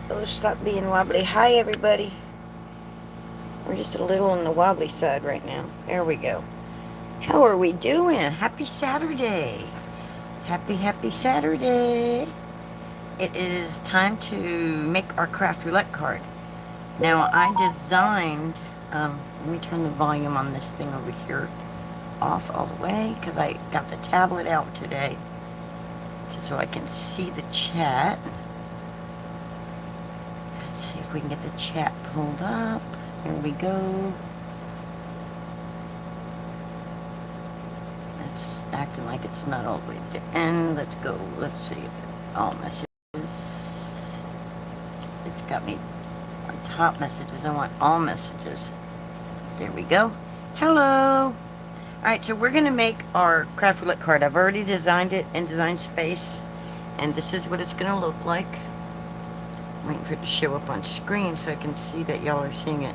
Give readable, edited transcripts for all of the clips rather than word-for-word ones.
Oh, stop being wobbly. Hi, everybody. We're just a little on the wobbly side right now. There we go. How are we doing? Happy Saturday. Happy Saturday. It is time to make our craft roulette card. Now, I designed, let me turn the volume on this thing over here off all the way, because I got the tablet out today so I can see the chat. Let's see if we can get the chat pulled up. Here we go. It's acting like it's not all the way at the end. Let's go. Let's see. All messages. It's got me on top messages. I want all messages. There we go. Hello. Alright, so we're going to make our craft roulette card. I've already designed it in Design Space. And this is what it's going to look like. I'm waiting for it to show up on screen so I can see that y'all are seeing it.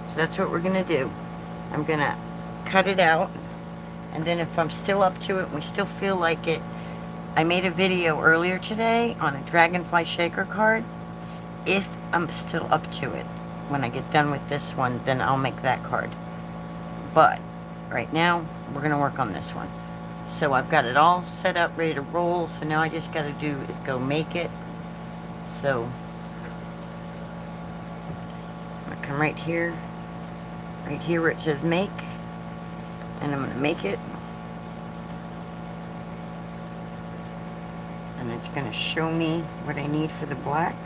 So that's what we're going to do. I'm going to cut it out. And then if I'm still up to it and we still feel like it, I made a video earlier today on a dragonfly shaker card. If I'm still up to it, when I get done with this one, then I'll make that card. But right now, we're going to work on this one. So I've got it all set up, ready to roll. So now I just got to do is go make it. So I'm going to come right here where it says make. And I'm going to make it. And it's going to show me what I need for the black.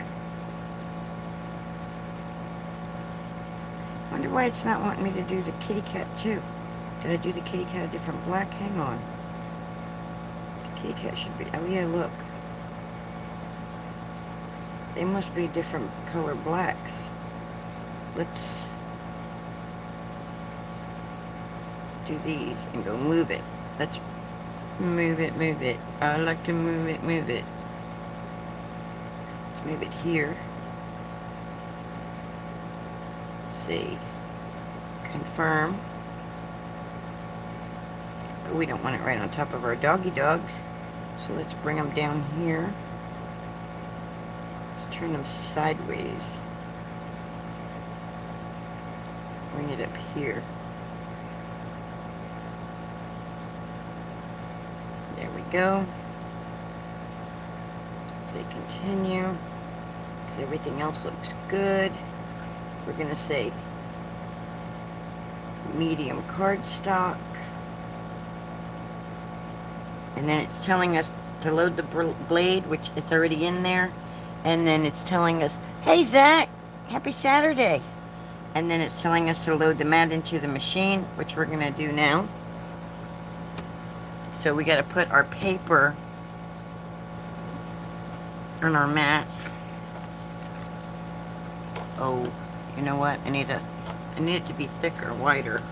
I wonder why it's not wanting me to do the kitty cat too. Did I do the kitty cat a different black? Hang on. The kitty cat should be... Oh yeah, look. They must be different color blacks. Let's do these and go move it. Let's move it, move it. I like to move it, move it. Let's move it here. See. Confirm. But we don't want it right on top of our doggy dogs. So let's bring them down here. Let's turn them sideways. Bring it up here. There we go. Say continue. Because everything else looks good. We're going to say medium cardstock. And then it's telling us to load the blade, which it's already in there. And then it's telling us, hey Zach, happy Saturday. And then it's telling us to load the mat into the machine, which we're going to do now. So we got to put our paper on our mat. Oh, you know what? I need it to be thicker, wider.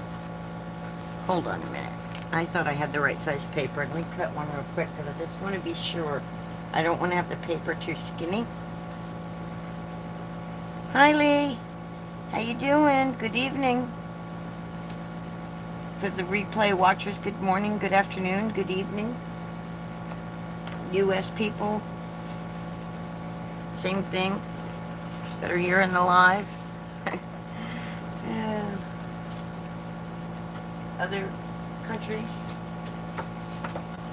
Hold on a minute. I thought I had the right size paper. Let me cut one real quick because I just want to be sure. I don't want to have the paper too skinny. Hi, Lee. How you doing? Good evening. For the replay watchers, good morning, good afternoon, good evening. U.S. people, same thing, that are here in the live. Yeah. Other countries,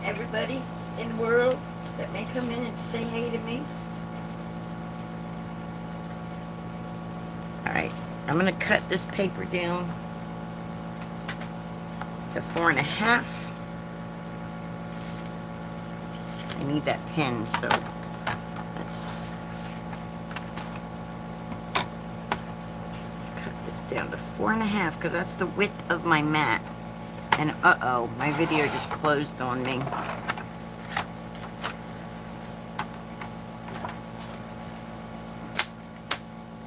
everybody in the world that may come in and say hey to me. Alright, I'm going to cut this paper down to 4.5. I need that pen, so let's cut this down to 4.5 because that's the width of my mat. And uh-oh, my video just closed on me.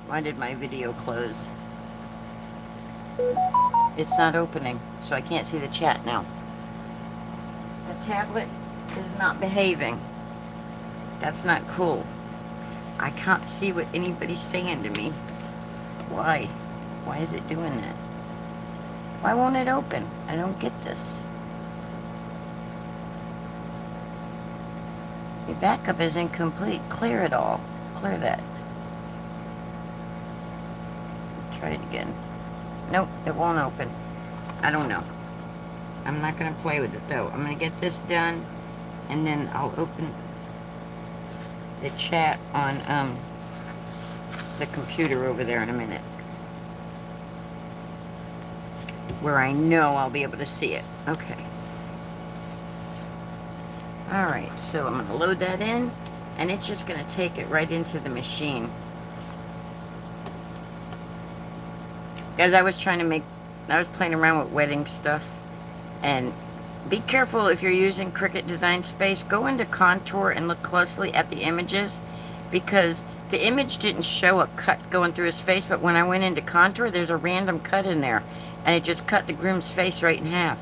Why did my video close? It's not opening, so I can't see the chat now. The tablet is not behaving. That's not cool. I can't see what anybody's saying to me. Why? Why is it doing that? Why won't it open? I don't get this. Your backup is incomplete. Clear it all. Clear that. Try it again. Nope, it won't open. I don't know. I'm not going to play with it though. I'm going to get this done, and then I'll open the chat on the computer over there in a minute, where I know I'll be able to see it. Okay. Alright, so I'm going to load that in, and it's just going to take it right into the machine. As I was playing around with wedding stuff, and be careful if you're using Cricut Design Space. Go into Contour and look closely at the images, because the image didn't show a cut going through his face, but when I went into Contour, there's a random cut in there, and it just cut the groom's face right in half.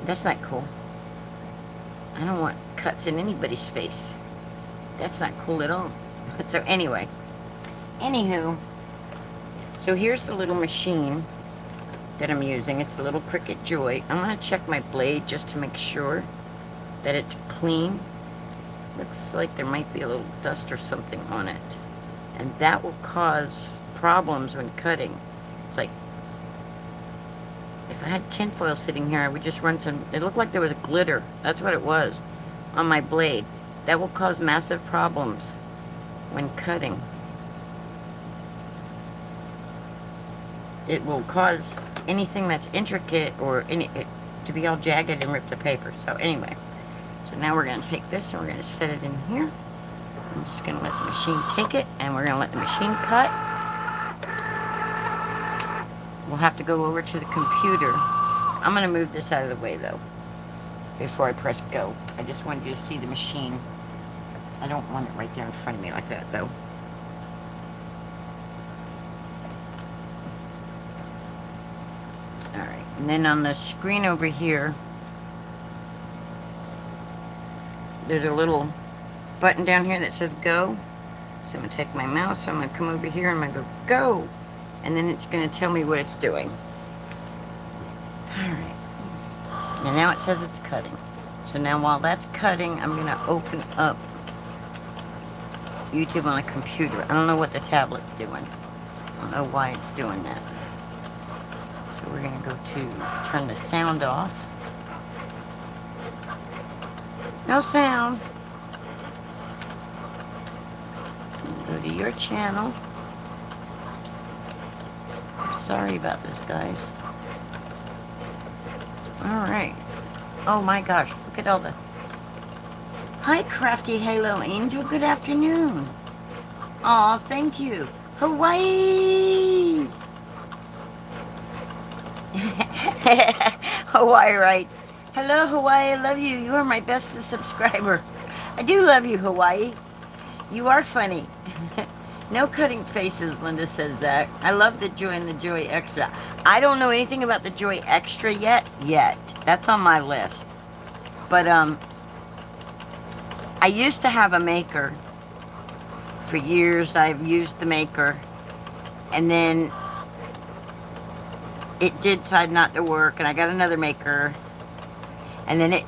That's not cool. I don't want cuts in anybody's face. That's not cool at all. So anyway, anywho, so here's the little machine that I'm using. It's the little Cricut Joy. I'm going to check my blade just to make sure that it's clean. Looks like there might be a little dust or something on it, and that will cause problems when cutting. It's like, if I had tinfoil sitting here, I would just run some, it looked like there was glitter, that's what it was, on my blade. That will cause massive problems when cutting. It will cause anything that's intricate or to be all jagged and rip the paper. So anyway, so now we're going to take this and we're going to set it in here. I'm just going to let the machine take it, and we're going to let the machine cut. We'll have to go over to the computer. I'm going to move this out of the way though before I press go. I just wanted you to see the machine. I don't want it right there in front of me like that though. Alright, and then on the screen over here, there's a little button down here that says go. So I'm going to take my mouse, I'm going to come over here and I'm going to go. And then it's going to tell me what it's doing. Alright. And now it says it's cutting. So now while that's cutting, I'm going to open up YouTube on a computer. I don't know what the tablet's doing. I don't know why it's doing that. So we're going to go to turn the sound off. No sound. Go to your channel. I'm sorry about this, guys. Alright. Oh my gosh, look at all the... Hi, Crafty Halo Angel. Good afternoon. Aw, thank you. Hawaii! Hawaii writes, hello, Hawaii. I love you. You are my bestest subscriber. I do love you, Hawaii. You are funny. No cutting faces, Linda says that. I love the Joy and the Joy Extra. I don't know anything about the Joy Extra yet. That's on my list. But, I used to have a maker. For years, I've used the maker. And then it did decide not to work, and I got another maker. And then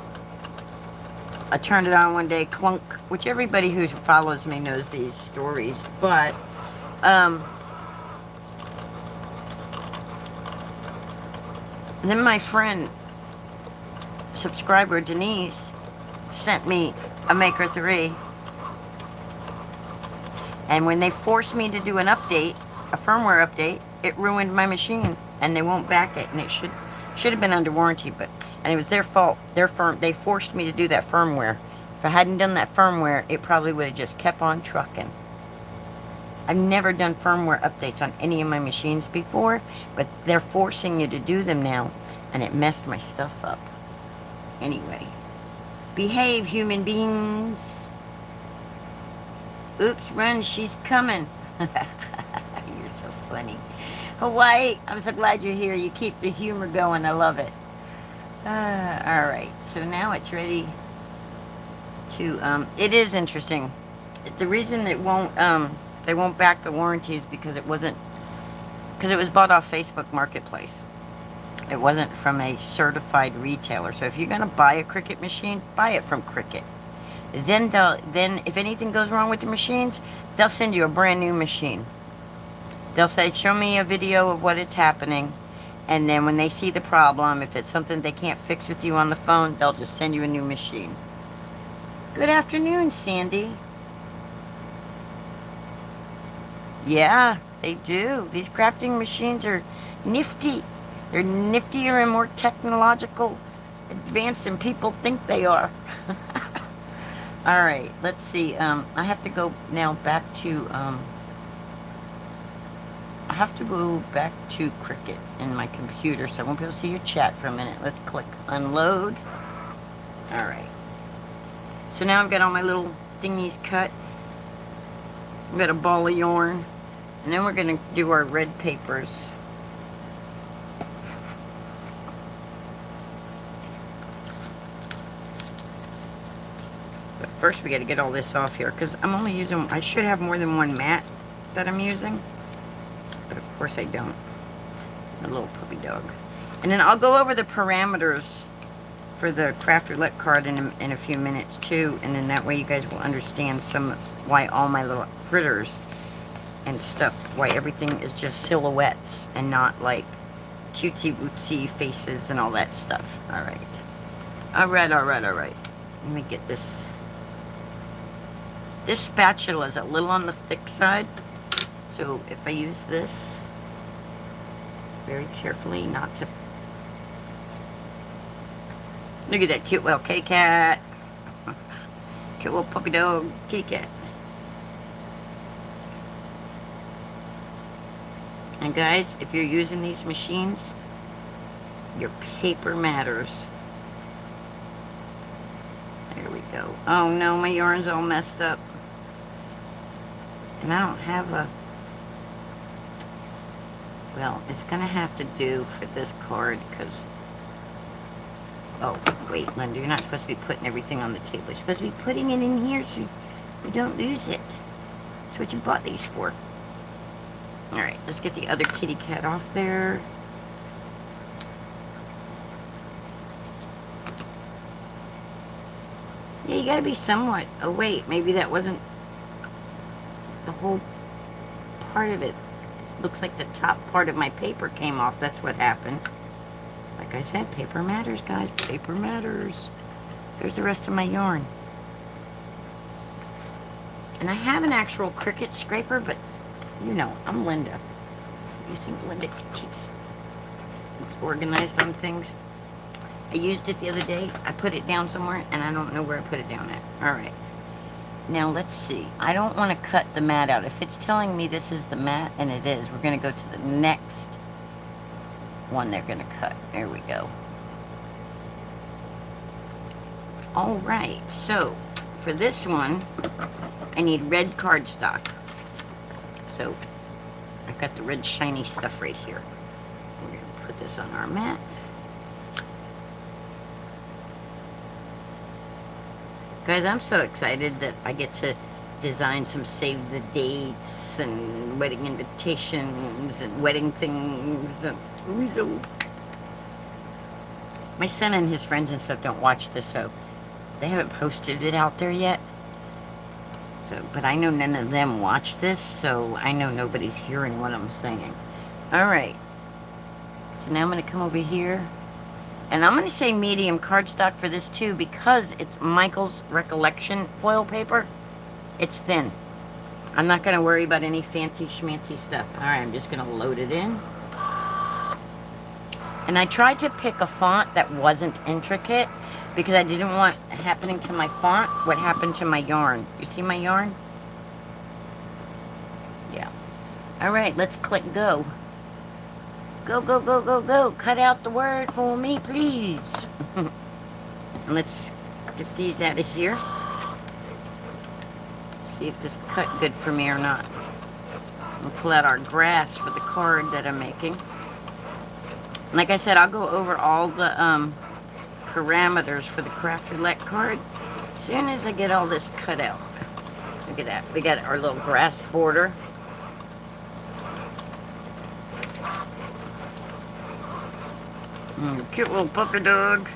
I turned it on one day, clunk, which everybody who follows me knows these stories, but, and then my friend, subscriber Denise, sent me a Maker 3, and when they forced me to do an update, a firmware update, it ruined my machine, and they won't back it, and it should have been under warranty, but... And it was their fault. They forced me to do that firmware. If I hadn't done that firmware, it probably would have just kept on trucking. I've never done firmware updates on any of my machines before, but they're forcing you to do them now, and it messed my stuff up. Anyway. Behave, human beings. Oops, run, she's coming. You're so funny. Hawaii, I'm so glad you're here. You keep the humor going. I love it. Alright, so now it's ready to, it is interesting. The reason it won't, they won't back the warranty is because it was bought off Facebook Marketplace. It wasn't from a certified retailer. So if you're going to buy a Cricut machine, buy it from Cricut. Then if anything goes wrong with the machines, they'll send you a brand new machine. They'll say, show me a video of what it's happening. And then when they see the problem, if it's something they can't fix with you on the phone, they'll just send you a new machine. Good afternoon, Sandy. Yeah, they do. These crafting machines are nifty. They're niftier and more technological, advanced than people think they are. All right, let's see. I have to go now back to, I have to go back to Cricut in my computer, so I won't be able to see your chat for a minute. Let's click unload. All right. So now I've got all my little thingies cut. I've got a ball of yarn. And then we're going to do our red papers. But first we got to get all this off here, because I'm only using, I should have more than one mat that I'm using. But of course I don't. A little puppy dog. And then I'll go over the parameters for the craft roulette card in a few minutes too, and then that way you guys will understand why all my little critters and stuff, why everything is just silhouettes and not like cutesy wootsy faces and all that stuff. Alright. Alright. Let me get this. This spatula is a little on the thick side, so if I use this very carefully, not to. Look at that cute little kitty cat. Cute little puppy dog kitty cat. And guys, if you're using these machines, your paper matters. There we go. Oh no, my yarn's all messed up. And I don't have a... Well, it's gonna have to do for this card, because... Oh, wait, Linda, you're not supposed to be putting everything on the table. You're supposed to be putting it in here so you don't lose it. That's what you bought these for. Alright, let's get the other kitty cat off there. Yeah, you gotta be somewhat... Oh, wait, maybe that wasn't the whole part of it. It looks like the top part of my paper came off. That's what happened. Like I said, paper matters, guys. Paper matters. There's the rest of my yarn. And I have an actual Cricut scraper, but you know, I'm Linda. You think Linda keeps organized on things? I used it the other day. I put it down somewhere, and I don't know where I put it down at. Alright. Now, let's see. I don't want to cut the mat out. If it's telling me this is the mat, and it is, we're going to go to the next one they're going to cut. There we go. Alright, so for this one, I need red cardstock. So, I've got the red shiny stuff right here. We're going to put this on our mat. Guys, I'm so excited that I get to design some save the dates and wedding invitations and wedding things. And so my son and his friends and stuff don't watch this, so they haven't posted it out there yet. So, but I know none of them watch this, so I know nobody's hearing what I'm saying. Alright. So now I'm going to come over here. And I'm going to say medium cardstock for this too, because it's Michael's Recollection foil paper. It's thin. I'm not going to worry about any fancy schmancy stuff. Alright, I'm just going to load it in. And I tried to pick a font that wasn't intricate, because I didn't want happening to my font what happened to my yarn. You see my yarn? Yeah. Alright, let's click go. Go, go, go, go, go. Cut out the word for me, please. And let's get these out of here. See if this cut good for me or not. We'll pull out our grass for the card that I'm making. And like I said, I'll go over all the parameters for the craft roulette card as soon as I get all this cut out. Look at that. We got our little grass border. Cute little puppy dog.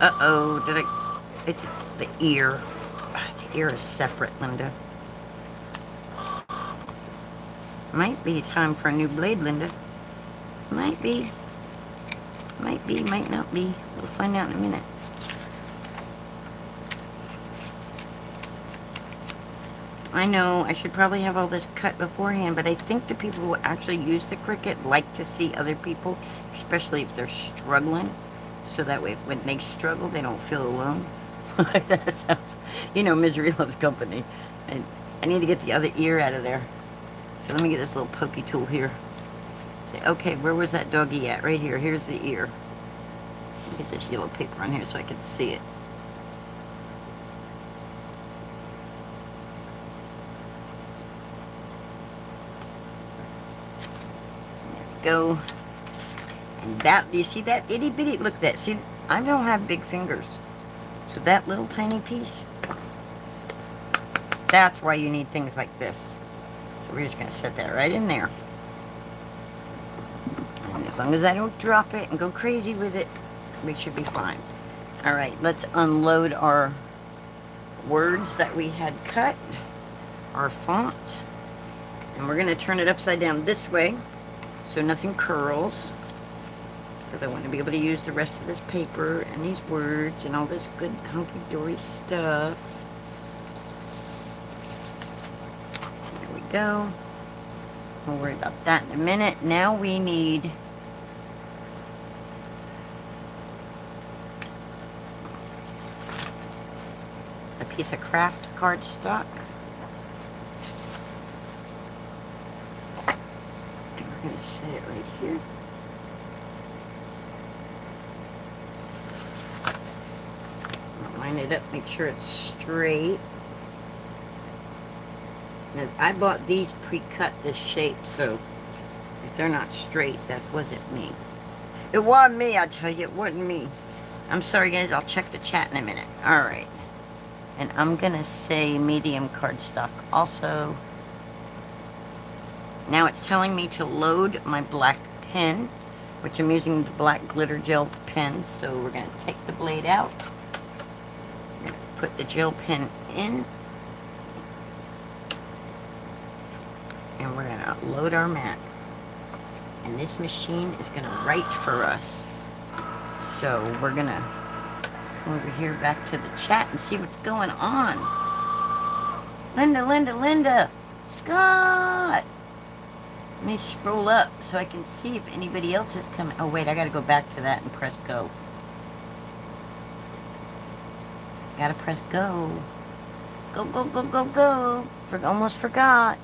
Uh-oh, did the ear. The ear is separate, Linda. Might be time for a new blade, Linda. Might be. Might be, might not be. We'll find out in a minute. I know I should probably have all this cut beforehand, but I think the people who actually use the Cricut like to see other people, especially if they're struggling, so that way when they struggle, they don't feel alone. That sounds, you know, misery loves company. And I need to get the other ear out of there. So let me get this little pokey tool here. Say, okay, where was that doggy at? Right here. Here's the ear. Get this yellow paper on here so I can see it. Go. And that, you see that itty bitty, look at that. See, I don't have big fingers. So that little tiny piece, that's why you need things like this. So we're just going to set that right in there. And as long as I don't drop it and go crazy with it, we should be fine. All right, let's unload our words that we had cut, our font. And we're going to turn it upside down this way, so nothing curls, because I want to be able to use the rest of this paper and these words and all this good hunky-dory stuff. There we go. We'll worry about that in a minute. Now we need a piece of craft cardstock. I'm going to set it right here. Line it up, make sure it's straight. Now, I bought these pre-cut this shape, so if they're not straight, that wasn't me. It wasn't me, I tell you, it wasn't me. I'm sorry, guys, I'll check the chat in a minute. Alright. And I'm going to say medium cardstock also. Now it's telling me to load my black pen, which I'm using the black glitter gel pen. So we're going to take the blade out. We're going to put the gel pen in. And we're going to load our mat. And this machine is going to write for us. So we're going to come over here back to the chat and see what's going on. Linda, Scott! Let me scroll up so I can see if anybody else is coming. Oh, wait, I got to go back to that and press go. Got to press go. Go. Almost forgot.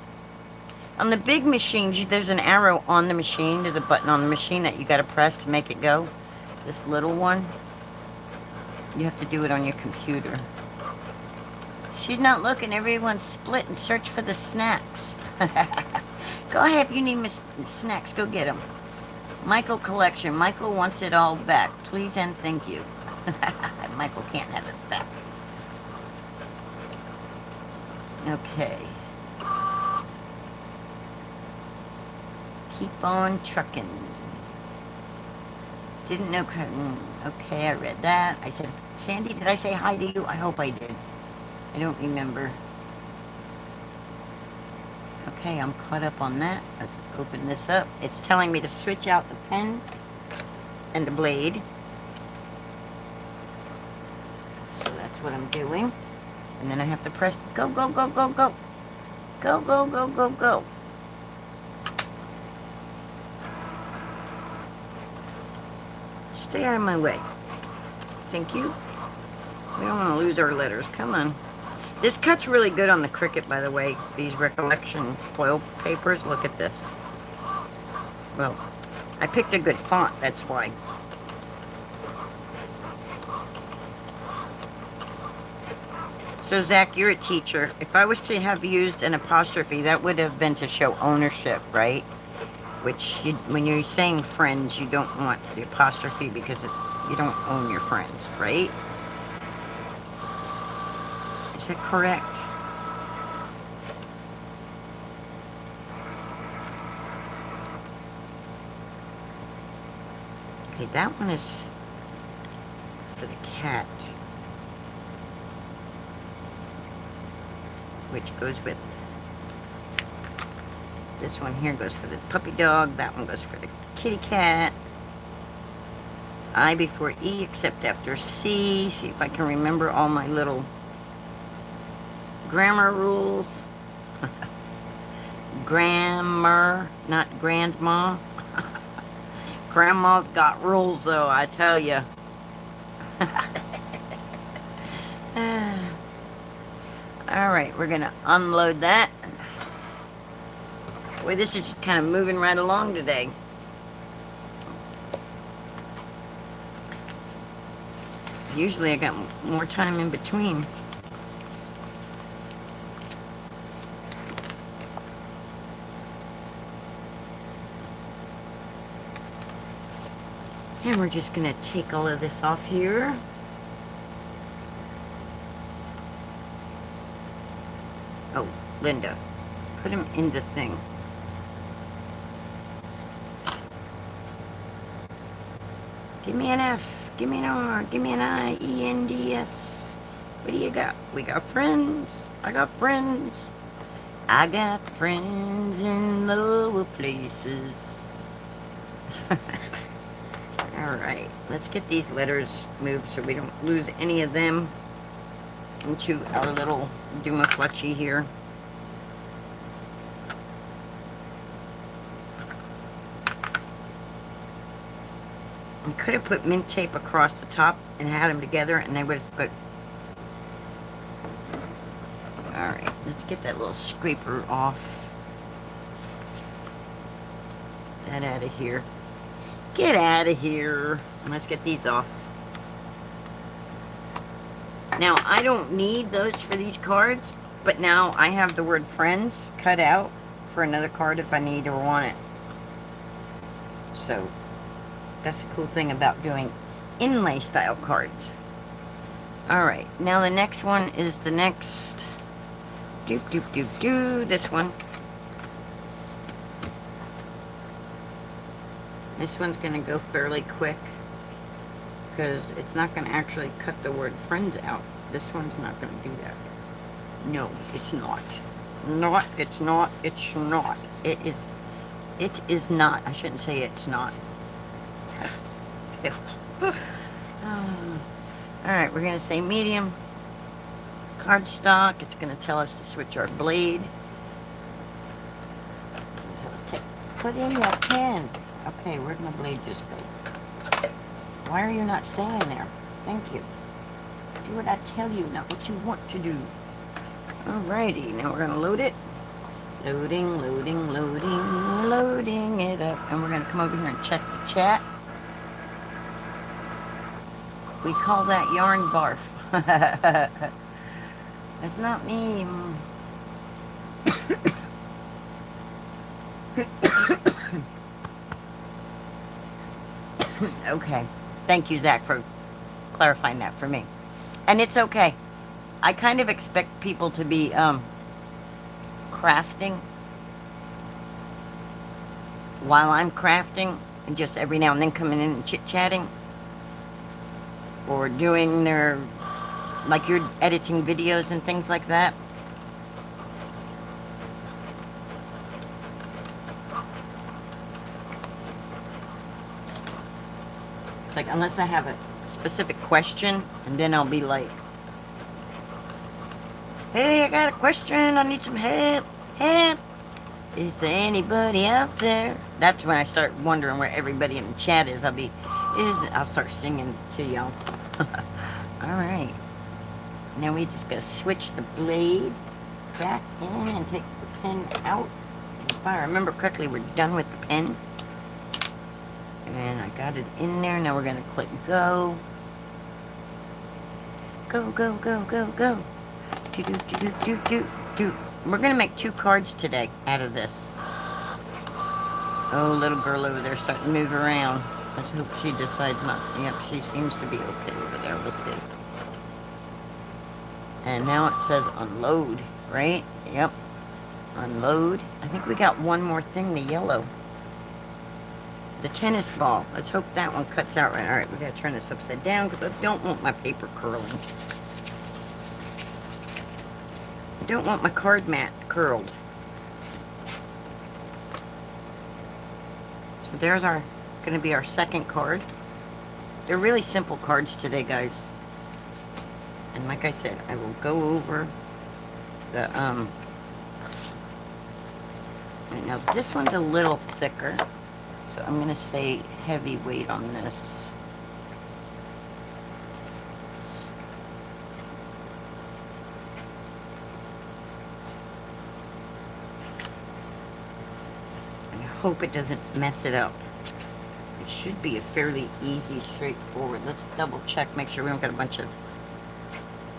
On the big machines, there's an arrow on the machine. There's a button on the machine that you got to press to make it go. This little one, you have to do it on your computer. She's not looking. Everyone's split and search for the snacks. Go ahead, if you need snacks, go get them. Michael collection. Michael wants it all back. Please and thank you. Michael can't have it back. Okay. Keep on trucking. Didn't know. Okay, I read that. I said, Sandy, did I say hi to you? I hope I did. I don't remember. Okay, I'm caught up on that. Let's open this up. It's telling me to switch out the pen and the blade. So that's what I'm doing. And then I have to press go. Go. Stay out of my way. Thank you. We don't want to lose our letters. Come on. This cut's really good on the Cricut, by the way. These recollection foil papers. Look at this. Well, I picked a good font, that's why. So, Zach, you're a teacher. If I was to have used an apostrophe, that would have been to show ownership, right? Which, when you're saying friends, you don't want the apostrophe because you don't own your friends, right? Is that correct? Okay, that one is for the cat, which goes with This one here goes for the puppy dog. That one goes for the kitty cat. I before E except after C. See if I can remember all my little grammar rules. Grammar, not grandma. Grandma's got rules though, I tell you. Alright, we're gonna unload that. Boy, this is just kind of moving right along today. Usually I got more time in between. And we're just going to take all of this off here. Oh, Linda, put him in the thing. Give me an F, give me an R, give me an I, E, N, D, S. What do you got? We got friends. I got friends. I got friends in lower places. Alright, let's get these letters moved so we don't lose any of them into our little Doomafluxy here. I could have put mint tape across the top and had them together and they would have put... Alright, let's get that little scraper off. That out of here. Get out of here. Let's get these off. Now, I don't need those for these cards, but now I have the word friends cut out for another card if I need or want it. So, that's the cool thing about doing inlay style cards. Alright, now the next one is the next... This one. This one's going to go fairly quick because it's not going to actually cut the word friends out. This one's not going to do that. No, it's not. It's not. It is not. I shouldn't say it's not. Alright, we're going to say medium. Cardstock. It's going to tell us to switch our blade. Put in that pen. Okay, where'd my blade just go? Why are you not staying there? Thank you. Do what I tell you, not what you want to do. Alrighty, now we're going to load it. Loading, loading, loading, loading it up. And we're going to come over here and check the chat. We call that yarn barf. That's not me. Okay. Thank you, Zach, for clarifying that for me. And it's okay. I kind of expect people to be crafting while I'm crafting and just every now and then coming in and chit-chatting or doing their, like you're editing videos and things like that. Like, unless I have a specific question, and then I'll be like, hey, I got a question, I need some help, help. Is there anybody out there? That's when I start wondering where everybody in the chat is. I'll start singing to y'all. Alright. Now we just gotta switch the blade back in and take the pen out. If I remember correctly, we're done with the pen. And I got it in there. Now we're going to click go. Go, go, go, go, go. Do, do, do, do, do, do, do. We're going to make 2 cards today out of this. Oh, little girl over there starting to move around. Let's hope she decides not to. Yep, she seems to be okay over there. We'll see. And now it says unload, right? Yep. Unload. I think we got one more thing, the yellow. The tennis ball. Let's hope that one cuts out right. Alright, we gotta turn this upside down because I don't want my paper curling. I don't want my card mat curled. there's our, going to be our second card. They're really simple cards today, guys. And like I said, I will go over the, right now this one's a little thicker. So I'm going to say heavy weight on this. I hope it doesn't mess it up. It should be a fairly easy, straightforward. Let's double check, make sure we don't got a bunch of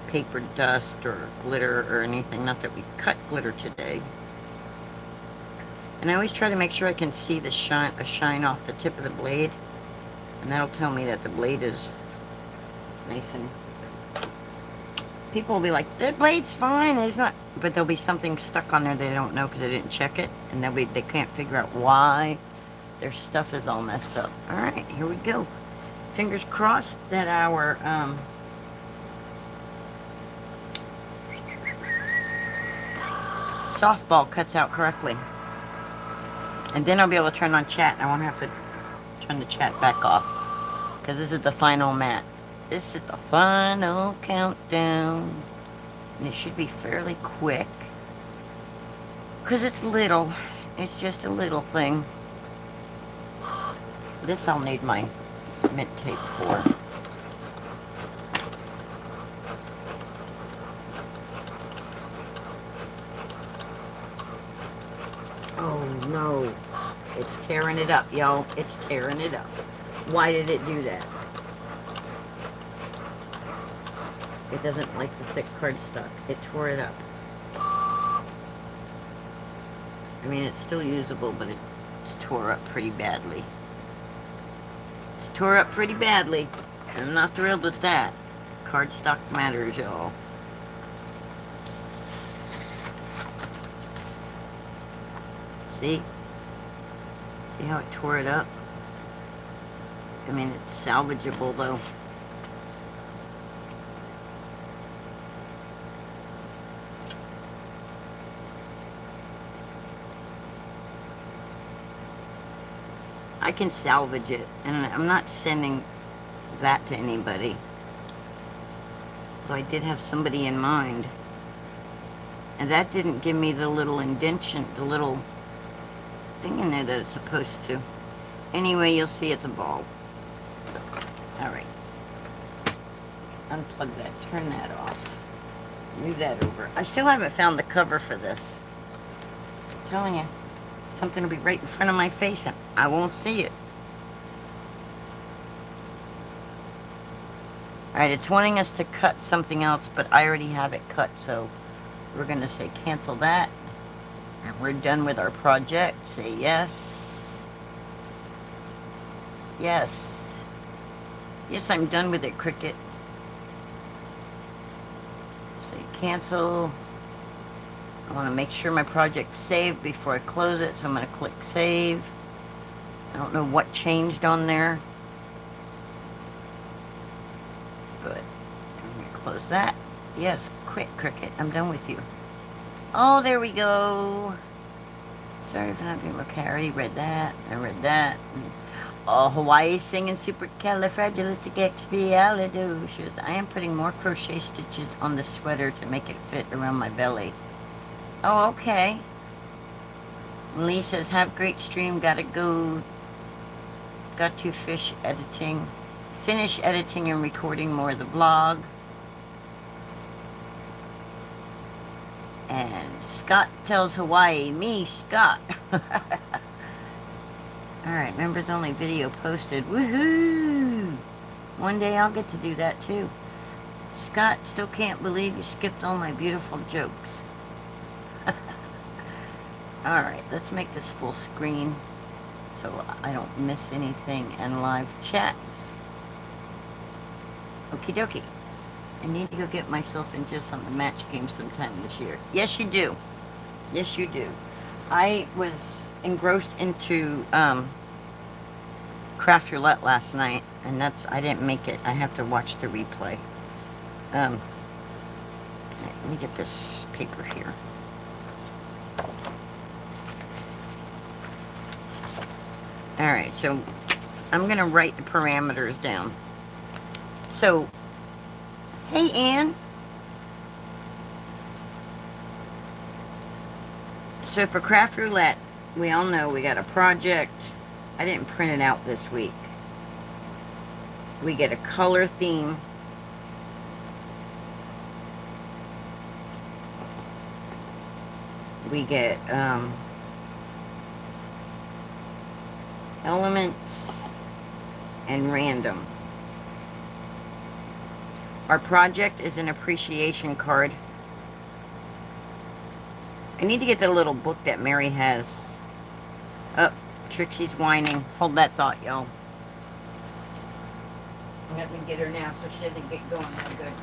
paper dust or glitter or anything. Not that we cut glitter today. And I always try to make sure I can see the shine off the tip of the blade. And that'll tell me that the blade is nice and... People will be like, the blade's fine, it's not... But there'll be something stuck on there they don't know because they didn't check it. And they can't figure out why their stuff is all messed up. Alright, here we go. Fingers crossed that our... softball cuts out correctly. And then I'll be able to turn on chat and I won't have to turn the chat back off. Because this is the final mat. This is the final countdown. And it should be fairly quick. Because it's little. It's just a little thing. This I'll need my mint tape for. Oh no. It's tearing it up, y'all. It's tearing it up. Why did it do that? It doesn't like the thick cardstock. It tore it up. I mean, it's still usable, but it's tore up pretty badly. It's tore up pretty badly. I'm not thrilled with that. Cardstock matters, y'all. See? See how it tore it up? I mean, it's salvageable, though. I can salvage it, and I'm not sending that to anybody. So I did have somebody in mind. And that didn't give me the little indentation, the little thing in there that it's supposed to. Anyway, you'll see it's a ball. So, alright. Unplug that, turn that off. Move that over. I still haven't found the cover for this. I'm telling you. Something will be right in front of my face and I won't see it. Alright, it's wanting us to cut something else, but I already have it cut, so we're going to say cancel that. And we're done with our project. Say yes. Yes. Yes, I'm done with it, Cricut. Say cancel. I want to make sure my project's saved before I close it, so I'm going to click save. I don't know what changed on there. Good. I'm going to close that. Yes, quit, Cricut. I'm done with you. Oh, there we go. Sorry for not being okay. I already read that. I read that. Oh, Hawaii singing supercalifragilisticexpialidocious. I am putting more crochet stitches on the sweater to make it fit around my belly. Oh, okay. Lee says, have great stream. Gotta go. Got to finish editing and recording more of the vlog. And Scott tells Hawaii, me, Scott. Alright, members only video posted. Woohoo! One day I'll get to do that too. Scott, still can't believe you skipped all my beautiful jokes. Alright, let's make this full screen so I don't miss anything in live chat. Okie dokie. I need to go get myself in just on the match game sometime this year. Yes, you do. Yes, you do. I was engrossed into Craft Roulette last night, and I didn't make it. I have to watch the replay. Let me get this paper here. Alright, so I'm going to write the parameters down. So, hey Ann. So for Craft Roulette, we all know we got a project. I didn't print it out this week. We get a color theme. We get elements and random. Our project is an appreciation card. I need to get the little book that Mary has. Oh, Trixie's whining. Hold that thought, y'all. Let me get her now so she doesn't get going real good.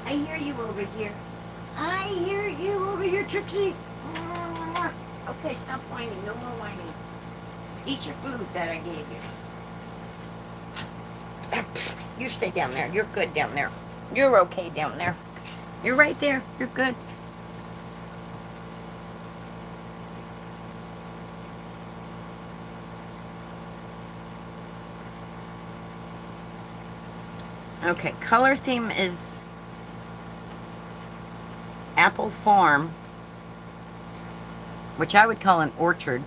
I hear you over here. I hear you over here, Trixie. Okay, stop whining. No more whining. Eat your food that I gave you. You stay down there. You're good down there. You're okay down there. You're right there. You're good. Okay, color theme is Apple Farm, which I would call an orchard.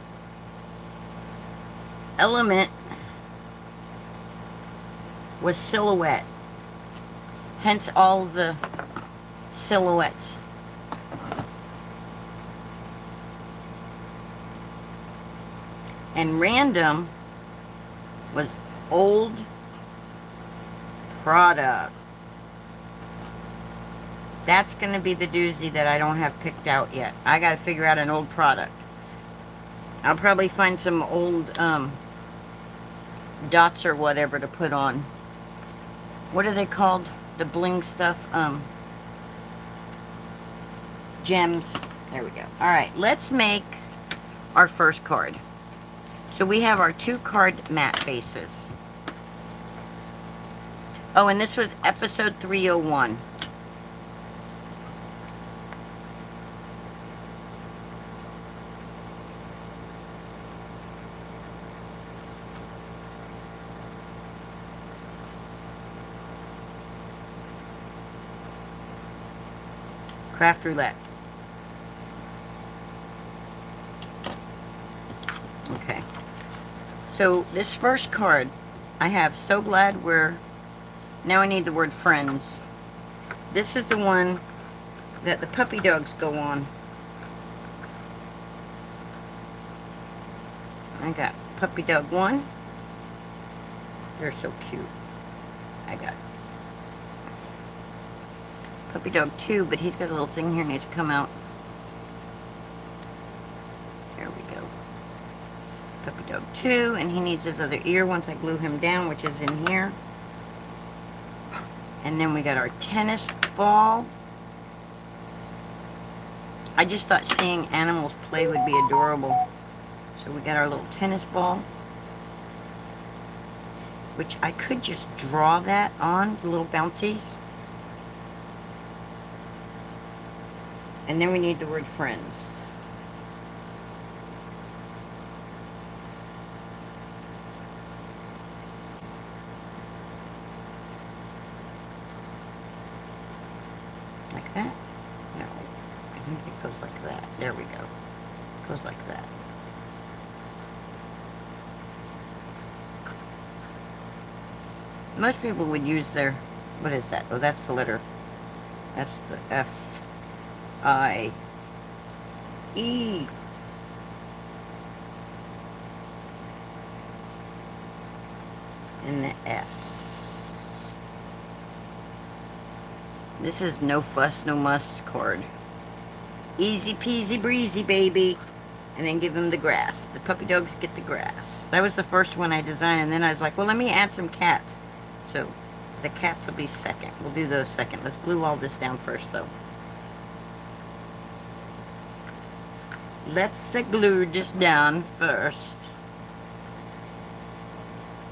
Element was silhouette, hence all the silhouettes. And random was old product. That's going to be the doozy that I don't have picked out yet. I got to figure out an old product. I'll probably find some old dots or whatever to put on. What are they called? The bling stuff? Gems. There we go. Alright, let's make our first card. So we have our 2 card matte bases. Oh, and this was episode 301. Craft Roulette. Okay. So this first card, I have So Glad We're... Now I need the word friends. This is the one that the puppy dogs go on. I got puppy dog 1. They're so cute. I got puppy dog 2, but he's got a little thing here needs to come out. There we go. Puppy dog 2, and he needs his other ear once I glue him down, which is in here. And then we got our tennis ball. I just thought seeing animals play would be adorable. So we got our little tennis ball, which I could just draw that on, the little bouncies. And then we need the word friends. Like that? No. I think it goes like that. There we go. It goes like that. Most people would use their... What is that? Oh, that's the letter. That's the F-I-E. And the S. This is no fuss, no muss card. Easy peasy breezy, baby. And then give them the grass. The puppy dogs get the grass. That was the first one I designed, and then I was like, well, let me add some cats. So, the cats will be second. We'll do those second. Let's glue all this down first, though. Let's glue this down first.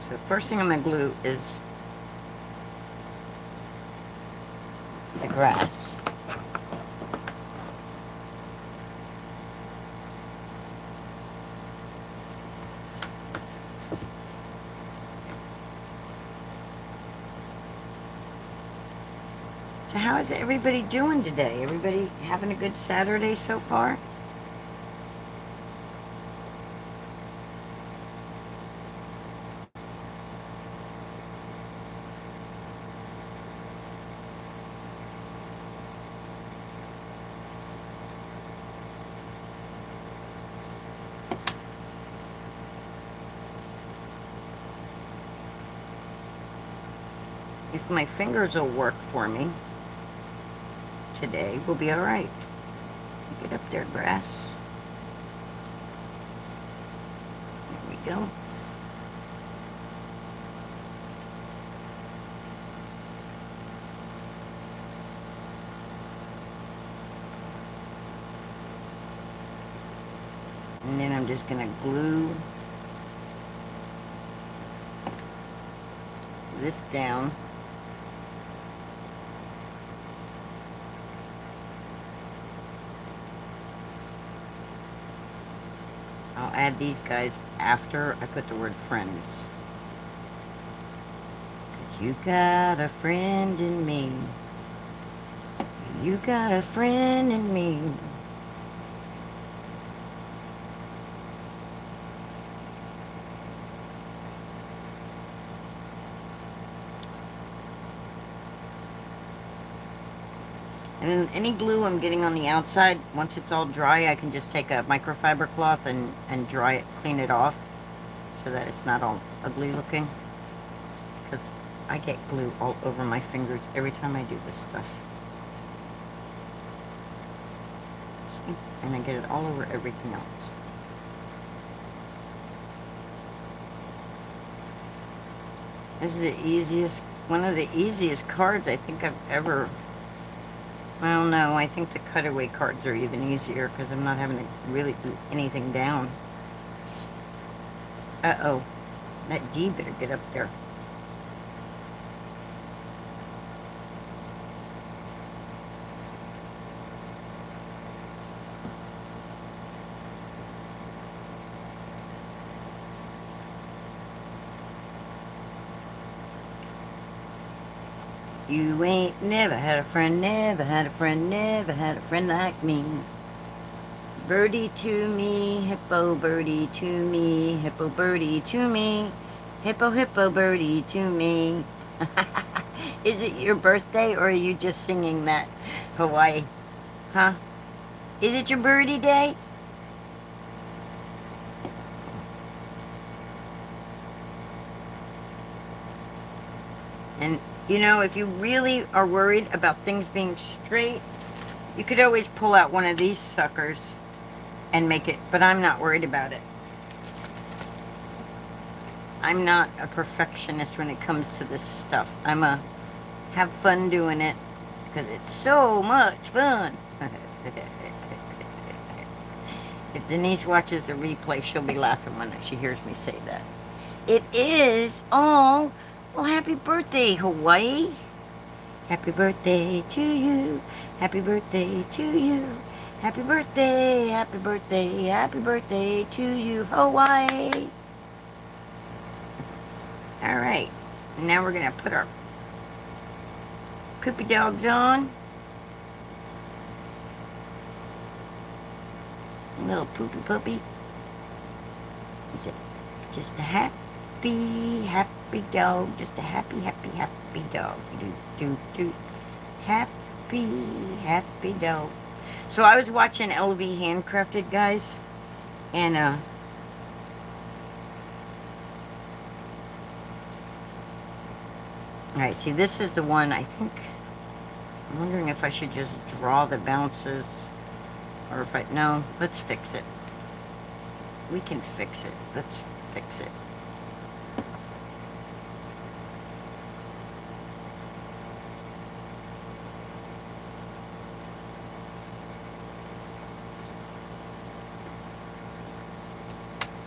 So, first thing I'm going to glue is the grass. So how is everybody doing today? Everybody having a good Saturday so far? If my fingers will work for me today, we'll be all right. Get up there, grass. There we go. And then I'm just gonna glue this down. I'll add these guys after I put the word friends. 'Cause you got a friend in me. You got a friend in me. And then any glue I'm getting on the outside, once it's all dry, I can just take a microfiber cloth and dry it, clean it off, so that it's not all ugly looking. Because I get glue all over my fingers every time I do this stuff. See? And I get it all over everything else. This is the easiest, one of the easiest cards I think I've ever... Well, no, I think the cutaway cards are even easier because I'm not having to really glue anything down. Uh-oh. That D better get up there. You ain't never had a friend, never had a friend, never had a friend like me. Birdie to me, hippo birdie to me, hippo birdie to me, hippo hippo birdie to me. Is it your birthday or are you just singing that, Hawaii? Huh? Is it your birdie day? And you know, if you really are worried about things being straight, you could always pull out one of these suckers and make it, but I'm not worried about it. I'm not a perfectionist when it comes to this stuff. I'm a have fun doing it because it's so much fun. If Denise watches the replay, she'll be laughing when she hears me say that. It is. Oh, well, happy birthday, Hawaii. Happy birthday to you. Happy birthday to you. Happy birthday, happy birthday, happy birthday to you, Hawaii. All right. Now we're going to put our poopy dogs on. Little poopy puppy. Is it just a happy dog? Just a happy dog. Do. Happy dog. So I was watching LV Handcrafted, guys. And, alright, see, this is the one, I think, I'm wondering if I should just draw the bounces, or if no, let's fix it. We can fix it. Let's fix it.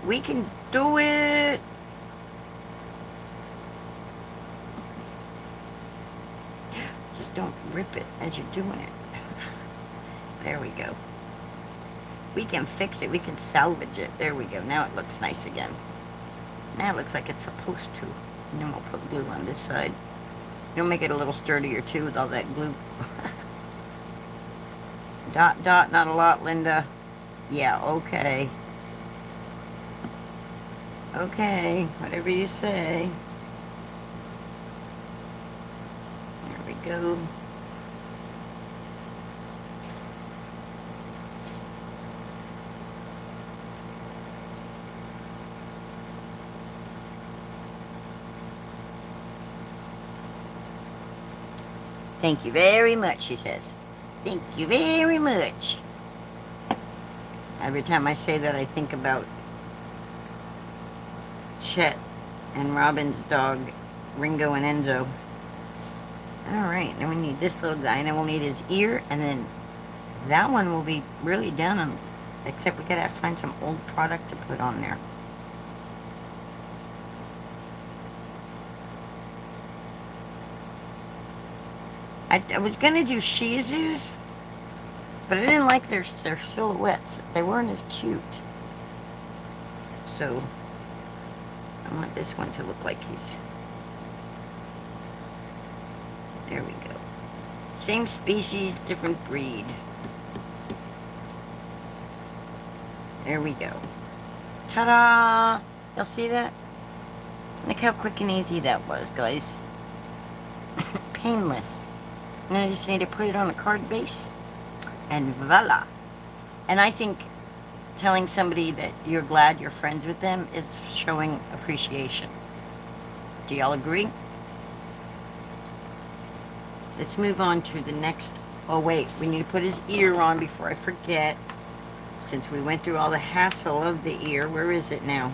We can do it. Just don't rip it as you're doing it. There we go. We can fix it. We can salvage it. There we go. Now it looks nice again. Now it looks like it's supposed to. And then we'll put glue on this side. You'll make it a little sturdier too with all that glue. Dot, dot, not a lot, Linda. Yeah, okay. Okay, whatever you say. There we go. Thank you very much, she says. Thank you very much. Every time I say that, I think about Chet and Robin's dog, Ringo and Enzo. Alright, now we need this little guy, and then we'll need his ear, and then that one will be really done, except we gotta find some old product to put on there. I was gonna do Shih Tzus, but I didn't like their silhouettes. They weren't as cute. So I want this one to look like he's... There we go. Same species, different breed. There we go. Ta-da! Y'all see that? Look how quick and easy that was, guys. Painless. And I just need to put it on a card base. And voila. And I think telling somebody that you're glad you're friends with them is showing appreciation. Do y'all agree? Let's move on to the next... Oh wait, we need to put his ear on before I forget. Since we went through all the hassle of the ear. Where is it now?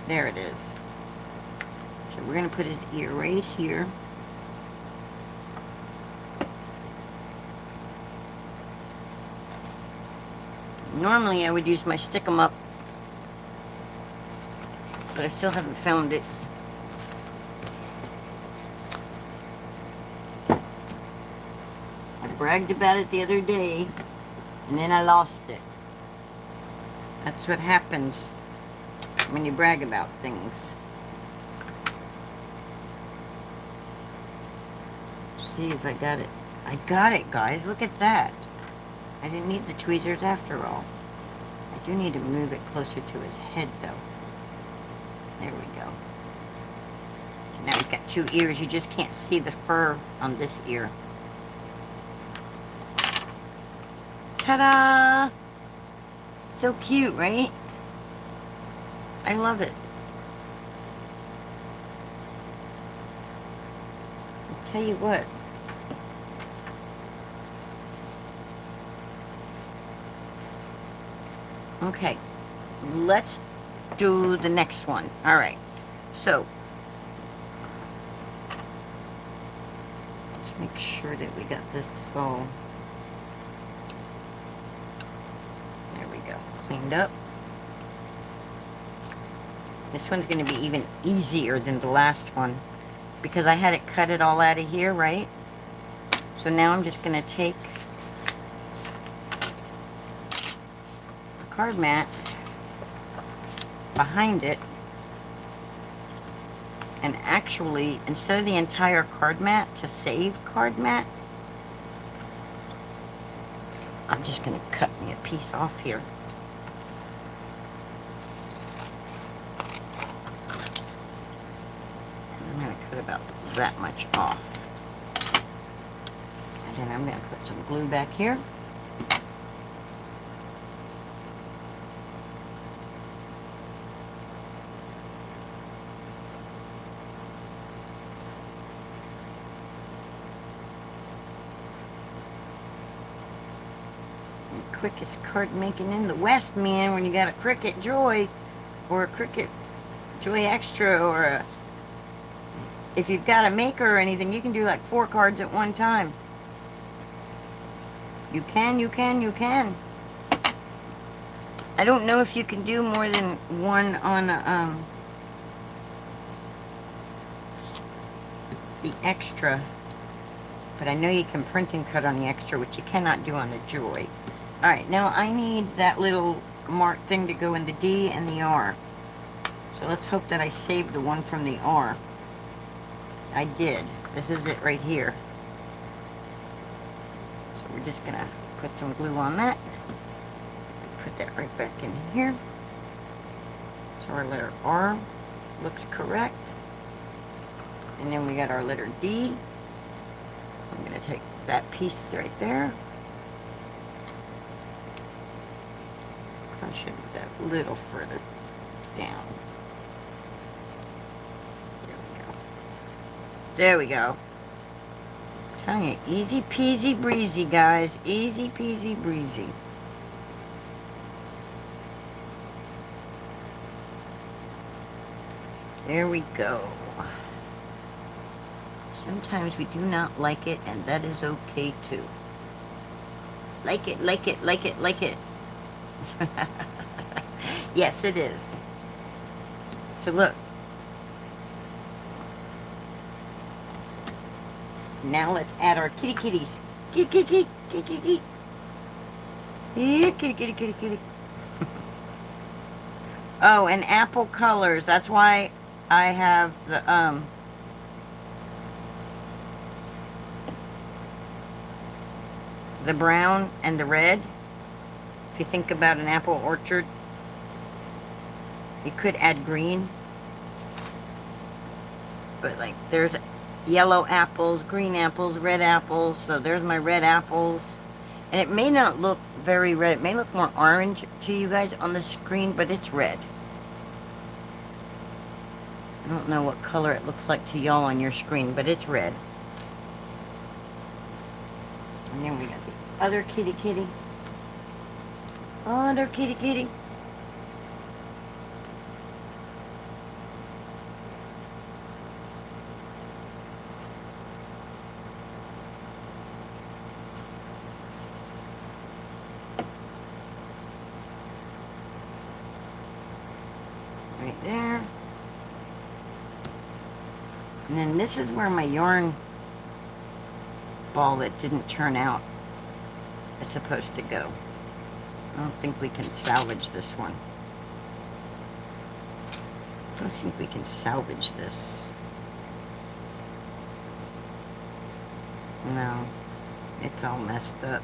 There it is. So we're going to put his ear right here. Normally I would use my stick 'em up, but I still haven't found it. I bragged about it the other day, and then I lost it. That's what happens when you brag about things. See if I got it. I got it, guys. Look at that. I didn't need the tweezers after all. I do need to move it closer to his head, though. There we go. So now he's got two ears. You just can't see the fur on this ear. Ta-da! So cute, right? I love it. I'll tell you what. Okay, let's do the next one. All right, so let's make sure that we got this all, there we go, cleaned up. This one's going to be even easier than the last one because I had it cut it all out of here, right? So now I'm just going to take card mat behind it, and actually instead of the entire card mat to save card mat, I'm just going to cut me a piece off here. I'm going to cut about that much off, and then I'm going to put some glue back here. Quickest card making in the West, man, when you got a Cricut Joy or a Cricut Joy Extra, or if you've got a maker or anything, you can do like 4 cards at one time. You can. I don't know if you can do more than one on the Extra, but I know you can print and cut on the Extra, which you cannot do on the Joy. Alright, now I need that little mark thing to go in the D and the R. So let's hope that I saved the one from the R. I did. This is it right here. So we're just gonna put some glue on that. Put that right back in here. So our letter R looks correct. And then we got our letter D. I'm gonna take that piece right there. I should move that a little further down. There we go. I'm telling you, easy peasy breezy, guys. Easy peasy breezy. There we go. Sometimes we do not like it, and that is okay too. Like it, like it, like it, like it. Yes, it is. So look. Now let's add our kitty kitties. Kitty kitty kitty kitty. Yeah, kitty kitty kitty kitty. Oh, and apple colors. That's why I have the brown and the red. If you think about an apple orchard, you could add green. But like there's yellow apples, green apples, red apples. So there's my red apples. And it may not look very red. It may look more orange to you guys on the screen, but it's red. I don't know what color it looks like to y'all on your screen, but it's red. And then we got the other kitty kitty. Other kitty kitty. Right there. And then this is where my yarn ball that didn't turn out is supposed to go. I don't think we can salvage this one. I don't think we can salvage this. No. It's all messed up.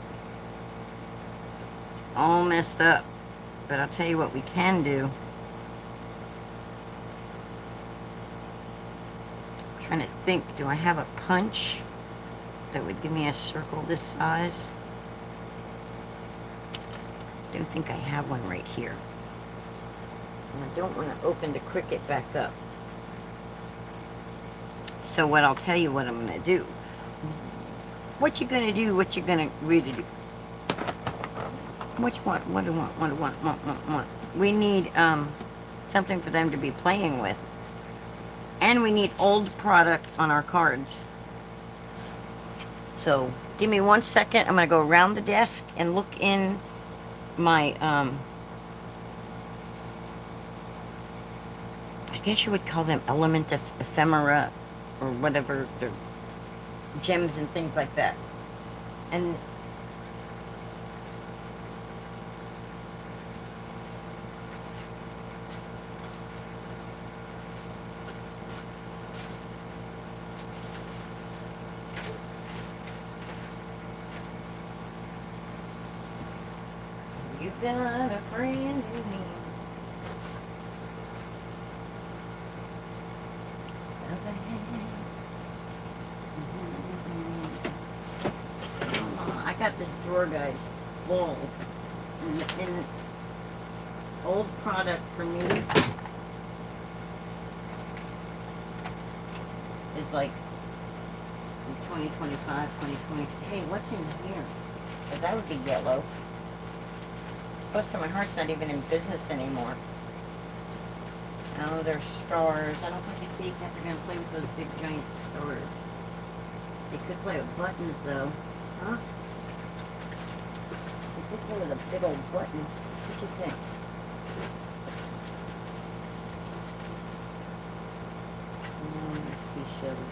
It's all messed up. But I'll tell you what we can do. I'm trying to think, do I have a punch that would give me a circle this size? I don't think I have one right here. And I don't want to open the Cricut back up. So what I'll tell you what I'm going to do. What you going to do, what you going to really do. Which one? What do I want? What do I want? We need something for them to be playing with. And we need old product on our cards. So give me 1 second. I'm going to go around the desk and look in my, I guess you would call them element of ephemera or whatever, they're gems and things like that. And you got a friend in me. I got this drawer, guys, full. And old product for me is like 2025, 2020. Hey, what's in here? Because that would be yellow. Close to my heart's not even in business anymore. Oh, they're stars. I don't think the kitty cats are going to play with those big giant stars. They could play with buttons though. Huh? They could play with a big old button. What you think? No, seashells.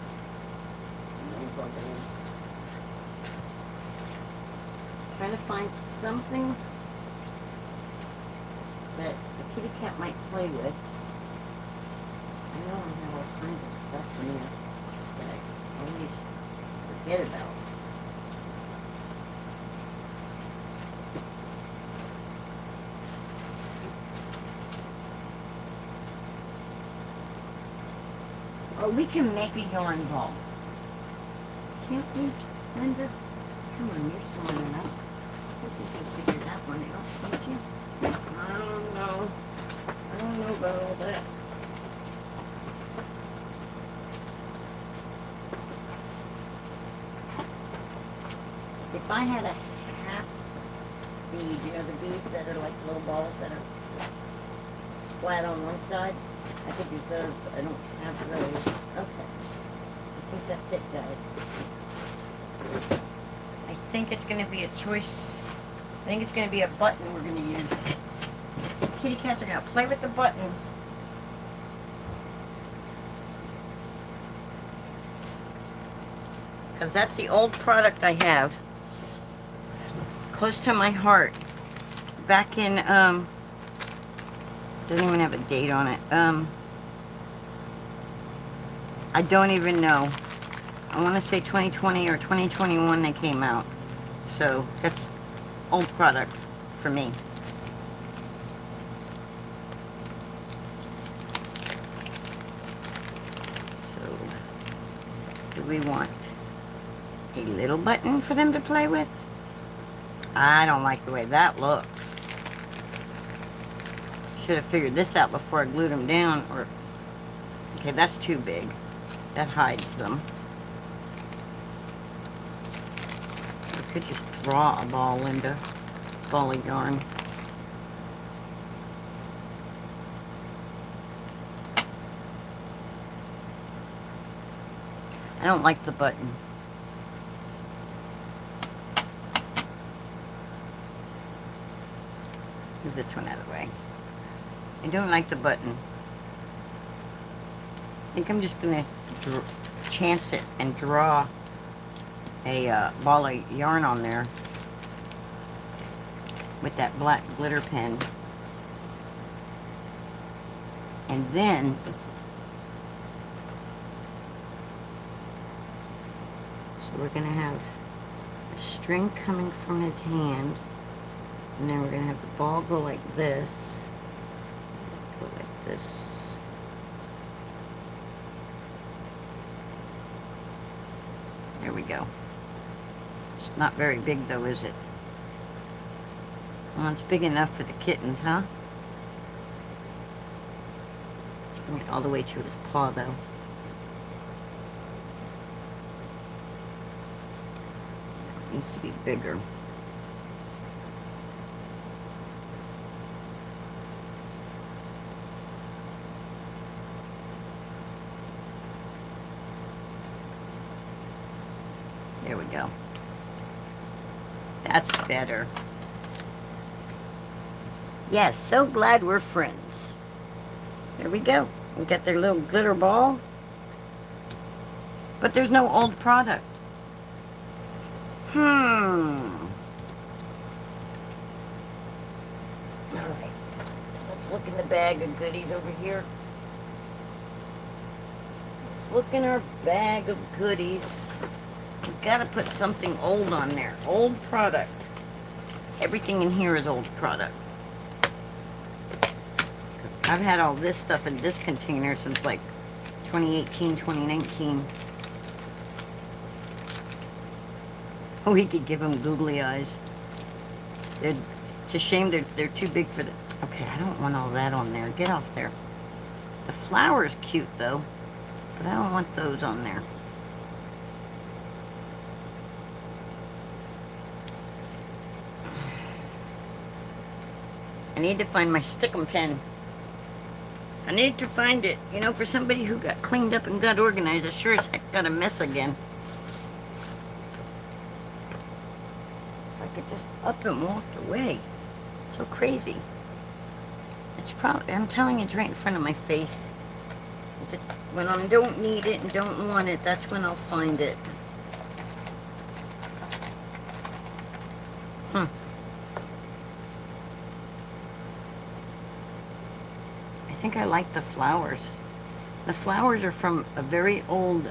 No bubbles. Trying to find something that a kitty cat might play with. I know I have all kinds of stuff in there that always forget about. Or we can make a yarn ball. Can't we, Linda? Come on, you're smart enough. I think you can figure that one out, don't you? I don't know. I don't know about all that. If I had a half bead, you know the beads that are like little balls that are flat on one side, I could use those, but I don't have those. Okay. I think that's it, guys. I think it's going to be a choice. I think it's going to be a button we're going to use. Kitty cats are going to play with the buttons. Because that's the old product I have. Close to my heart. Back in, doesn't even have a date on it. I don't even know. I want to say 2020 or 2021 they came out. So that's old product for me. So do we want a little button for them to play with? I don't like the way that looks. Should have figured this out before I glued them down. Or okay, that's too big. That hides them. I could just draw a ball, Linda. Ball of yarn. I don't like the button. Move this one out of the way. I don't like the button. I think I'm just going to chance it and draw a ball of yarn on there with that black glitter pen. And then so we're going to have a string coming from his hand. And then we're going to have the ball go like this. Go like this. There we go. It's not very big though, is it? Well, it's big enough for the kittens, huh? Let's bring it all the way to his paw though. It needs to be bigger. There we go. That's better. Yes, so glad we're friends. There we go. We got their little glitter ball. But there's no old product. Alright. Let's look in the bag of goodies over here. Let's look in our bag of goodies. We've got to put something old on there. Old product. Everything in here is old product. I've had all this stuff in this container since like 2018, 2019. We could give them googly eyes. It's a shame they're too big for the... Okay, I don't want all that on there. Get off there. The flower's cute though, but I don't want those on there. I need to find my stickum pen. I need to find it. You know, for somebody who got cleaned up and got organized, I sure as heck got a mess again. It's like it just up and walked away. It's so crazy. It's probably, I'm telling you, it's right in front of my face. When I don't need it and don't want it, that's when I'll find it. I think I like the flowers. The flowers are from a very old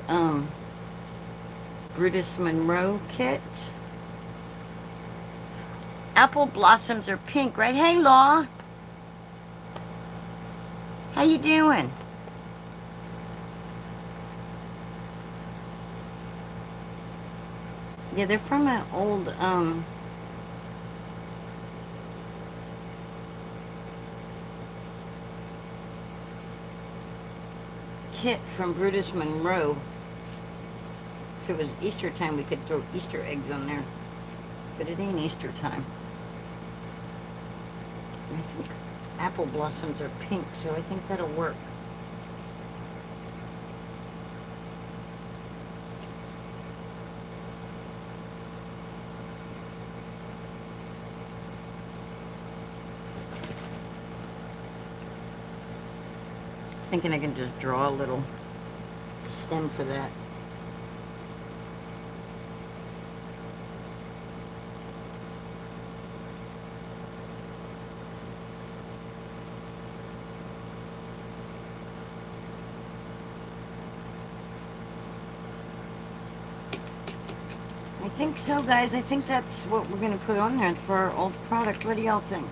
Brutus Monroe kit. Apple blossoms are pink, right? Hey, Law. How you doing? Yeah, they're from an old, kit from Brutus Monroe. If it was Easter time, we could throw Easter eggs on there. But it ain't Easter time. I think apple blossoms are pink, so I think that'll work. Thinking I can just draw a little stem for that. I think so, guys. I think that's what we're going to put on there for our old product. What do y'all think?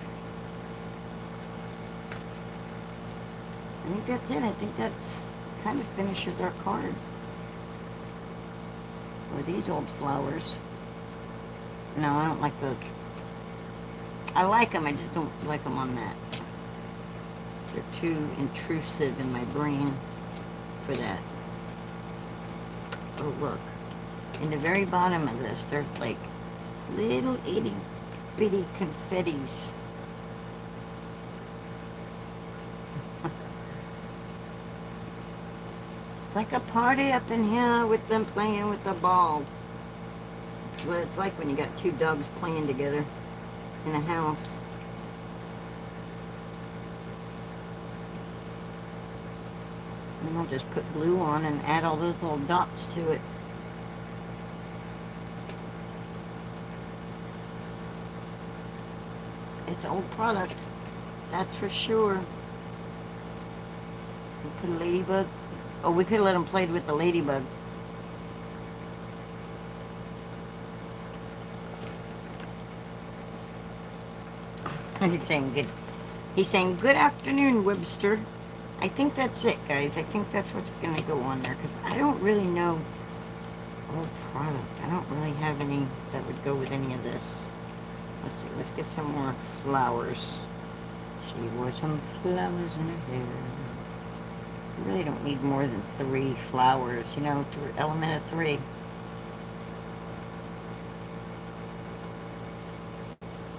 I think that's it. I think that kind of finishes our card. Or these old flowers. No, I don't like the... I like them, I just don't like them on that. They're too intrusive in my brain for that. Oh, look. In the very bottom of this, there's like little itty bitty confettis. It's like a party up in here with them playing with the ball. It's what it's like when you got two dogs playing together in a house. And I'll just put glue on and add all those little dots to it. It's old product, that's for sure. We put a ladybug. Oh, we could have let him play with the ladybug. He's saying good. He's saying good afternoon, Webster. I think that's it, guys. I think that's what's gonna go on there because I don't really know old product. I don't really have any that would go with any of this. Let's see. Let's get some more flowers. She wore some flowers in her hair. You really don't need more than 3 flowers, you know, to element of 3.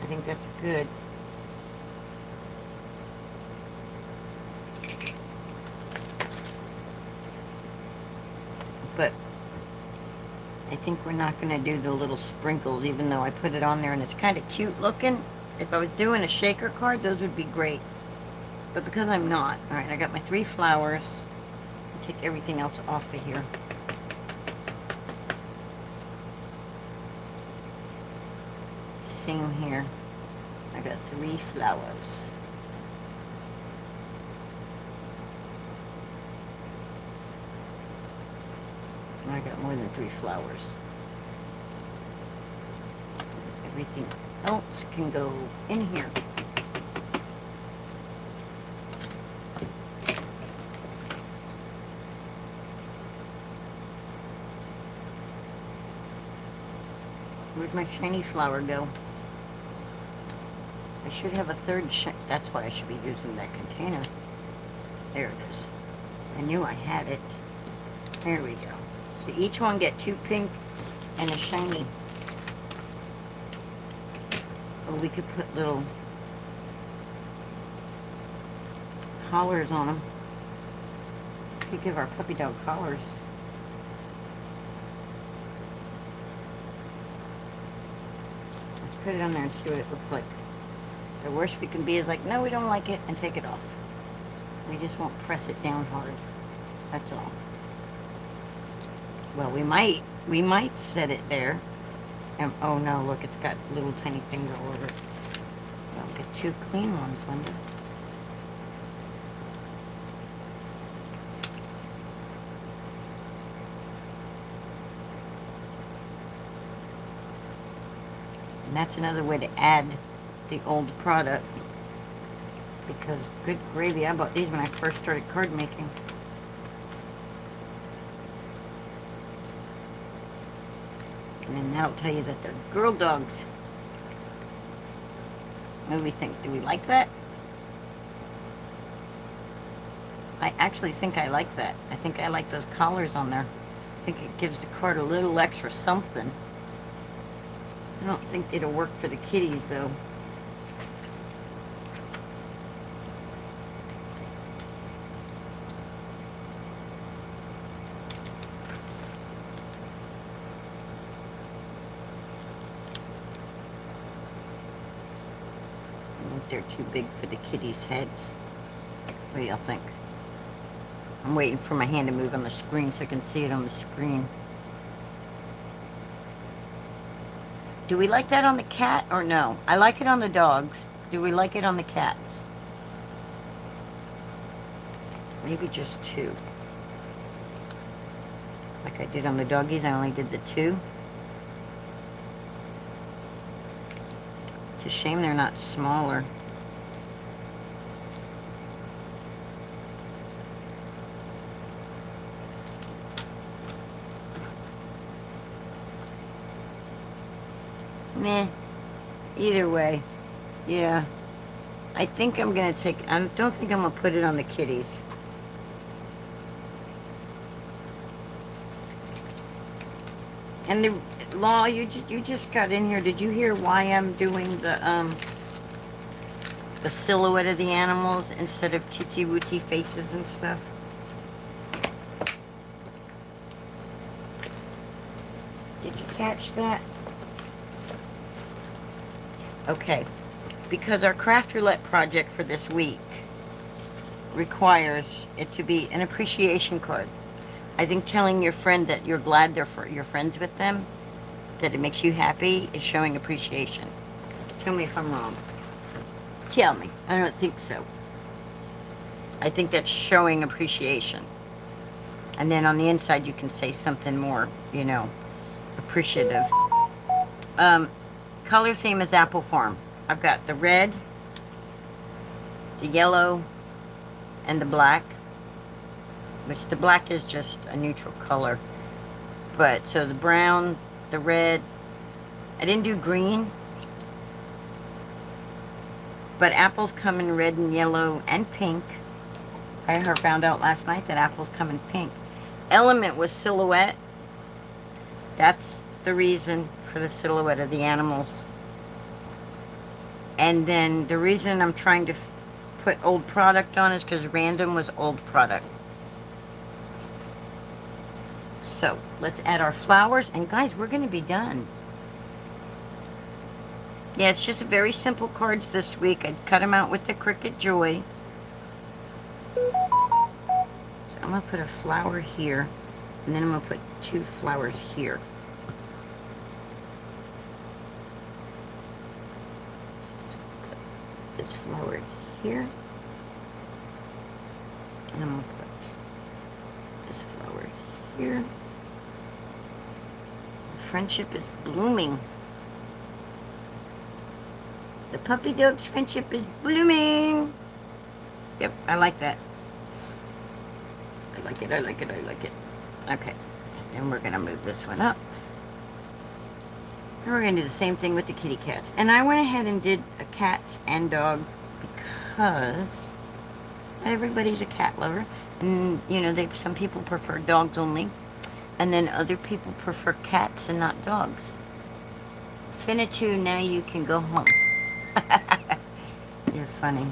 I think that's good. But I think we're not going to do the little sprinkles, even though I put it on there and it's kind of cute looking. If I was doing a shaker card, those would be great. But because I'm not, alright, I got my 3 flowers. I'll take everything else off of here. Same here. I got 3 flowers. I got more than 3 flowers. Everything else can go in here. Where'd my shiny flower go? I should have a third that's why I should be using that container. There it is. I knew I had it. There we go. So each one get 2 pink and a shiny. Or we could put little collars on them. We could give our puppy dog collars. Let's put it on there and see what it looks like. The worst we can be is like, no, we don't like it, and take it off. We just won't press it down hard. That's all. Well, we might set it there. And, oh no, look, it's got little tiny things all over it. Don't get 2 clean ones, Linda. that's another way to add the old product. Because, good gravy, I bought these when I first started card making. And then that'll tell you that they're girl dogs. What do we think? Do we like that? I actually think I like that. I think I like those collars on there. I think it gives the card a little extra something. I don't think it'll work for the kitties, though. I think they're too big for the kitties' heads. What do y'all think? I'm waiting for my hand to move on the screen so I can see it on the screen. Do we like that on the cat or no? I like it on the dogs. Do we like it on the cats? Maybe just 2. Like I did on the doggies, I only did the 2. It's a shame they're not smaller. Meh. Either way. Yeah. I think I'm going to take... I don't think I'm going to put it on the kitties. And the Law, you just got in here. Did you hear why I'm doing the silhouette of the animals instead of cutesy-wootsy faces and stuff? Did you catch that? Okay, because our craft roulette project for this week requires it to be an appreciation card. I think telling your friend that you're glad you're friends with them, that it makes you happy, is showing appreciation. Tell me if I'm wrong. Tell me. I don't think so. I think that's showing appreciation. And then on the inside you can say something more, you know, appreciative. Color theme is Apple Farm. I've got the red, the yellow, and the black. Which the black is just a neutral color. But, so the brown, the red. I didn't do green. But apples come in red and yellow and pink. I found out last night that apples come in pink. Element was silhouette. That's the reason for the silhouette of the animals. And then the reason I'm trying to put old product on is because random was old product. So let's add our flowers, and guys, we're going to be done. Yeah, it's just very simple cards this week. I cut them out with the Cricut Joy. So I'm going to put a flower here, and then I'm going to put 2 flowers here. This flower here, and I'm going to put this flower here. Friendship is blooming. The puppy dog's friendship is blooming. Yep, I like that. I like it, I like it, I like it. Okay, and we're going to move this one up. And we're going to do the same thing with the kitty cats. And I went ahead and did a cats and dog because not everybody's a cat lover. And, you know, some people prefer dogs only. And then other people prefer cats and not dogs. Finitu, now you can go home. You're funny.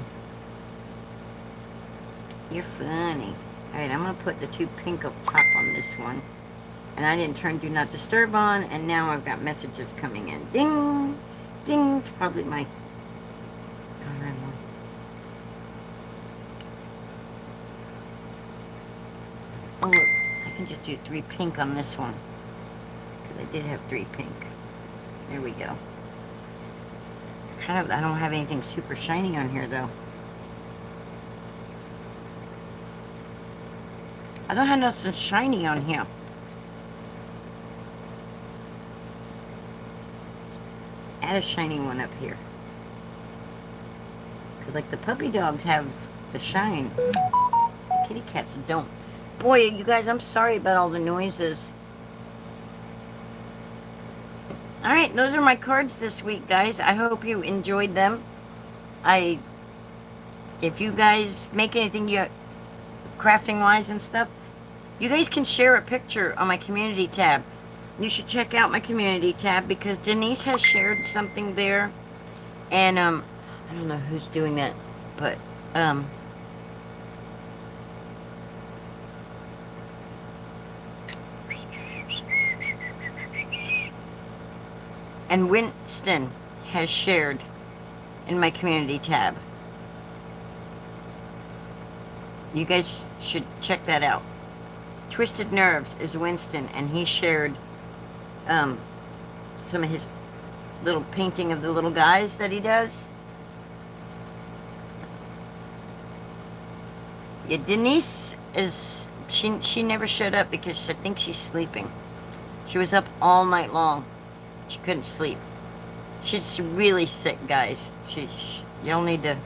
You're funny. Alright, I'm going to put the 2 pink up top on this one. And I didn't turn Do Not Disturb on, and now I've got messages coming in. Ding! Ding! It's probably my daughter-in-law. Oh look, I can just do 3 pink on this one. Because I did have 3 pink. There we go. I don't have anything super shiny on here though. I don't have nothing shiny on here. add a shiny one up here. Because, like, the puppy dogs have the shine. The kitty cats don't. Boy, you guys, I'm sorry about all the noises. Alright, those are my cards this week, guys. I hope you enjoyed them. If you guys make anything crafting-wise and stuff, you guys can share a picture on my community tab. You should check out my community tab because Denise has shared something there. And, I don't know who's doing that, but, and Winston has shared in my community tab. You guys should check that out. Twisted Nerves is Winston, and he shared some of his little painting of the little guys that he does. Yeah, Denise is, she never showed up because I think she's sleeping. She was up all night long. She couldn't sleep. She's really sick, guys. You'll need to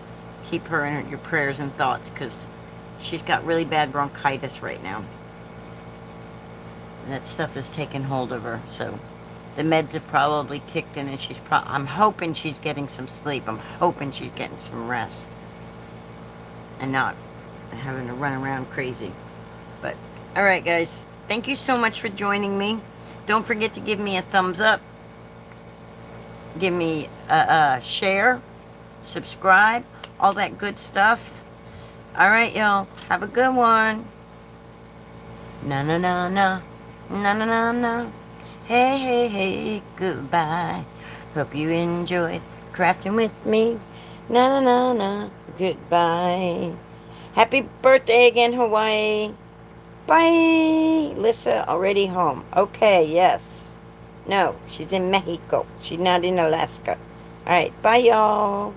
keep her in your prayers and thoughts because she's got really bad bronchitis right now. And that stuff has taken hold of her. So the meds have probably kicked in, and I'm hoping she's getting some sleep. I'm hoping she's getting some rest and not having to run around crazy. But all right, guys, thank you so much for joining me. Don't forget to give me a thumbs up. Give me a share, subscribe, all that good stuff. All right, y'all. Have a good one. Na na na na. Na na na na. Hey, hey, hey, goodbye. Hope you enjoyed crafting with me. Na na na na. Goodbye. Happy birthday again, Hawaii. Bye. Lissa already home. Okay, yes. No, she's in Mexico. She's not in Alaska. All right, bye, y'all.